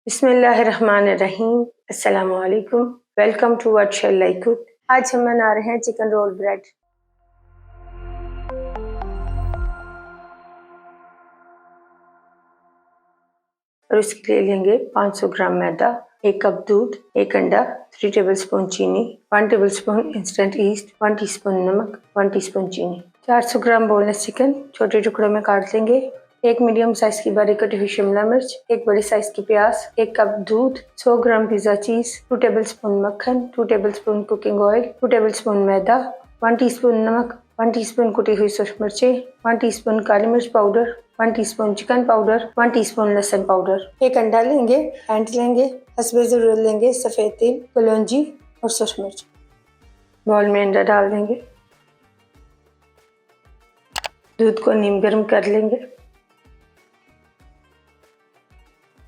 बिस्मिल्लाहिर्रहमानिर्रहीम। अस्सलामु अलैकुम। Welcome to what shall I cook. आज हम बना रहे हैं चिकन रोल ब्रेड। और उसके लिए लेंगे 500 ग्राम मैदा, 1 कप दूध, 1 अंडा, 3 टेबलस्पून चीनी, 1 टेबलस्पून इंस्टेंट ईस्ट, 1 टीस्पून नमक, 1 टीस्पून चीनी। 400 ग्राम बोनलेस चिकन छोटे टुकड़ों में काट लेंगे। 1 मीडियम साइज की बारीक कटी हुई शिमला मिर्च, 1 बड़ी साइज की प्याज, 1 कप दूध, 100 ग्राम पिज्जा चीज, 2 टेबलस्पून मक्खन, 2 टेबलस्पून कुकिंग ऑयल, 2 टेबलस्पून मैदा, 1 टीस्पून नमक, 1 टीस्पून कुटी हुई सूखी मिर्चें, 1 टीस्पून काली मिर्च powder, 1 teaspoon chicken powder, 1 teaspoon लहसुन पाउडर। 1 अंडा लेंगे, हैंड लेंगे, हस्बे ज़रूरत लेंगे सफ़ेद तेल, कलौंजी और सूखी मिर्च। बाउल में अंडा डाल देंगे, दूध को नीम गर्म कर लेंगे,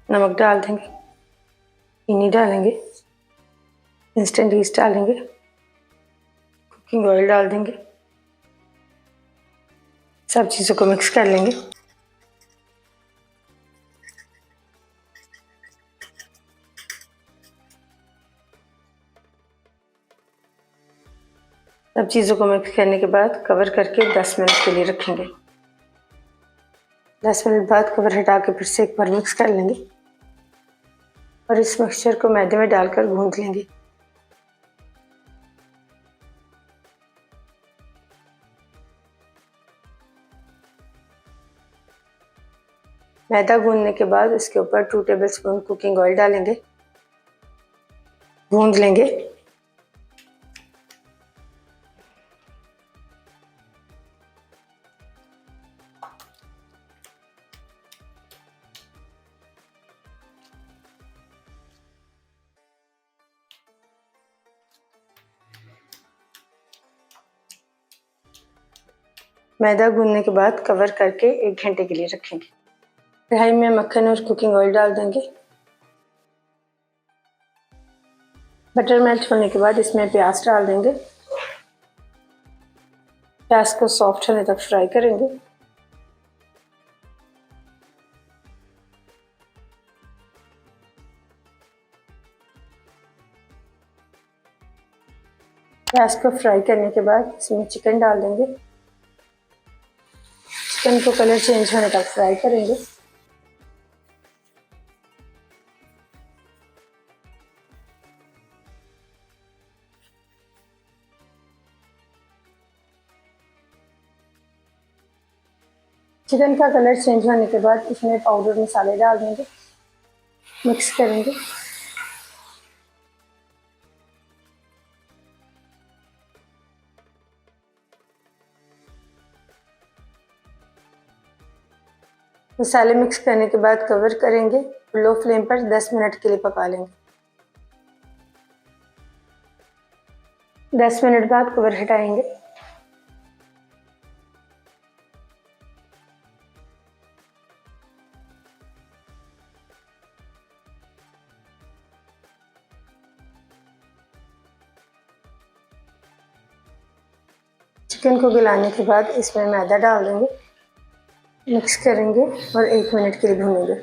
नमक डाल देंगे, चीनी डालेंगे, इंस्टेंट ईस्ट डालेंगे, कुकिंग ऑयल डाल देंगे, सब चीज़ों को मिक्स कर लेंगे। सब चीज़ों को मिक्स करने के बाद कवर करके 10 मिनट के लिए रखेंगे। 10 मिनट बाद कवर हटा के फिर से एक बार मिक्स कर लेंगे और इस मिक्सचर को मैदे में डालकर गूंथ लेंगे। मैदा गूंदने के बाद इसके ऊपर 2 टेबलस्पून कुकिंग ऑयल डालेंगे, गूंद लेंगे। मैदा गूंदने के बाद कवर करके 1 घंटे के लिए रखेंगे। कढ़ाई में मक्खन और कुकिंग ऑयल डाल देंगे। बटर मेल्ट होने के बाद इसमें प्याज डाल देंगे। प्याज को सॉफ्ट होने तक फ्राई करेंगे। प्याज को फ्राई करने के बाद इसमें चिकन डाल देंगे। चिकन को कलर चेंज होने तक फ्राई करेंगे। चिकन का कलर चेंज होने के बाद इसमें पाउडर मसाले डाल देंगे, मिक्स करेंगे। मसाले मिक्स करने के बाद कवर करेंगे, लो फ्लेम पर 10 मिनट के लिए पका लेंगे। 10 मिनट बाद कवर हटाएंगे। चिकन को गलाने के बाद इसमें मैदा डाल देंगे, मिक्स करेंगे और 1 मिनट के लिए भूनेंगे।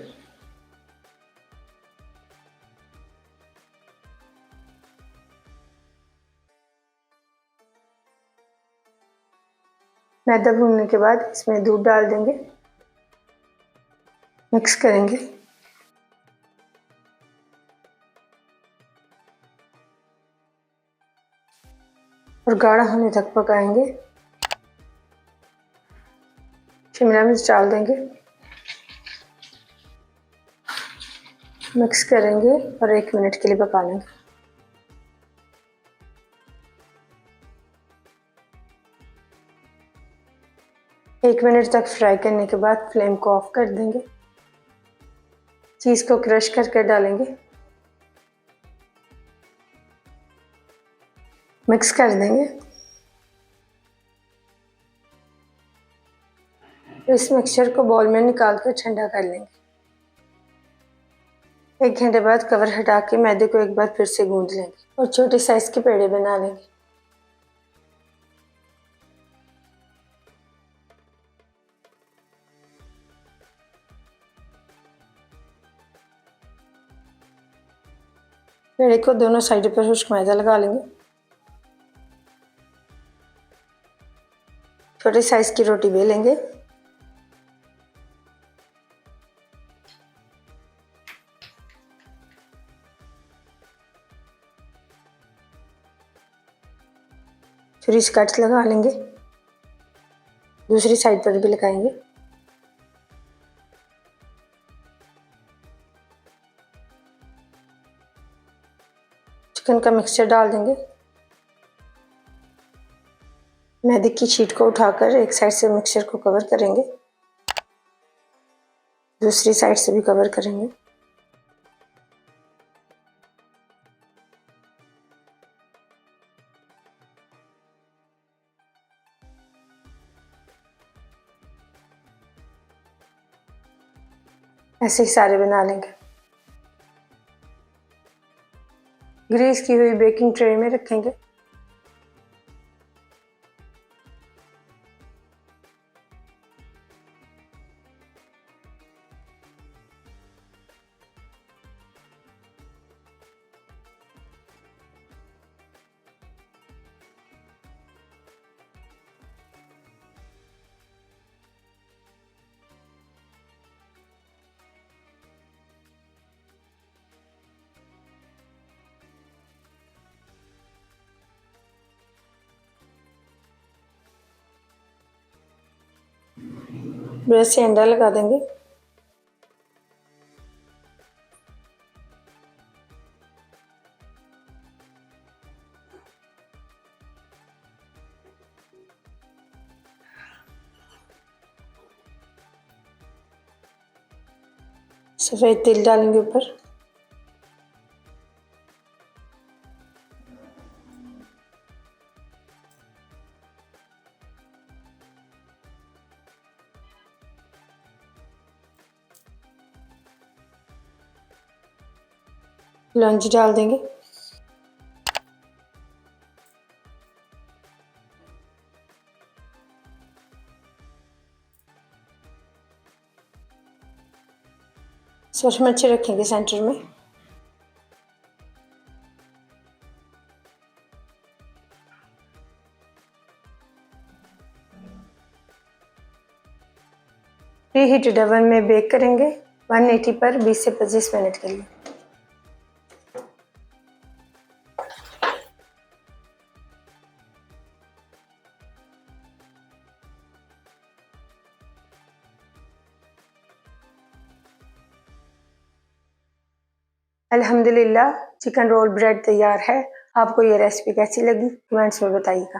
मैदा भूनने के बाद इसमें दूध डाल देंगे, मिक्स करेंगे। और गाढ़ा होने तक पकाएंगे। शिमला मिर्च डाल देंगे, मिक्स करेंगे और 1 मिनट के लिए पका लेंगे। एक मिनट तक फ्राई करने के बाद फ्लेम को ऑफ कर देंगे। चीज़ को क्रश करके डालेंगे, मिक्स कर देंगे। इस मिक्सचर को बाउल में निकाल कर ठंडा कर लेंगे। 1 घंटे बाद कवर हटा के मैदे को एक बार फिर से गूंद लेंगे और छोटे साइज के पेड़े बना लेंगे। पेड़े को दोनों साइड पर खुश्क मैदा लगा लेंगे। छोटे साइज की रोटी बेलेंगे। छुरी से कट लगा लेंगे। दूसरी साइड पर भी लगाएंगे। चिकन का मिक्सचर डाल देंगे। मैदे की शीट को उठाकर एक साइड से मिक्सचर को कवर करेंगे, दूसरी साइड से भी कवर करेंगे। ऐसे ही सारे बना लेंगे। ग्रीस की हुई बेकिंग ट्रे में रखेंगे। ब्रश से अंडा लगा देंगे। सफेद तिल डालेंगे ऊपर। लौंजी डाल देंगे। सूरज मिर्ची रखेंगे सेंटर में। प्री हीटेड ओवन में बेक करेंगे 180 पर 20 से 25 मिनट के लिए। अल्हम्दुलिल्लाह चिकन रोल ब्रेड तैयार है। आपको ये रेसिपी कैसी लगी कमेंट्स में बताइएगा।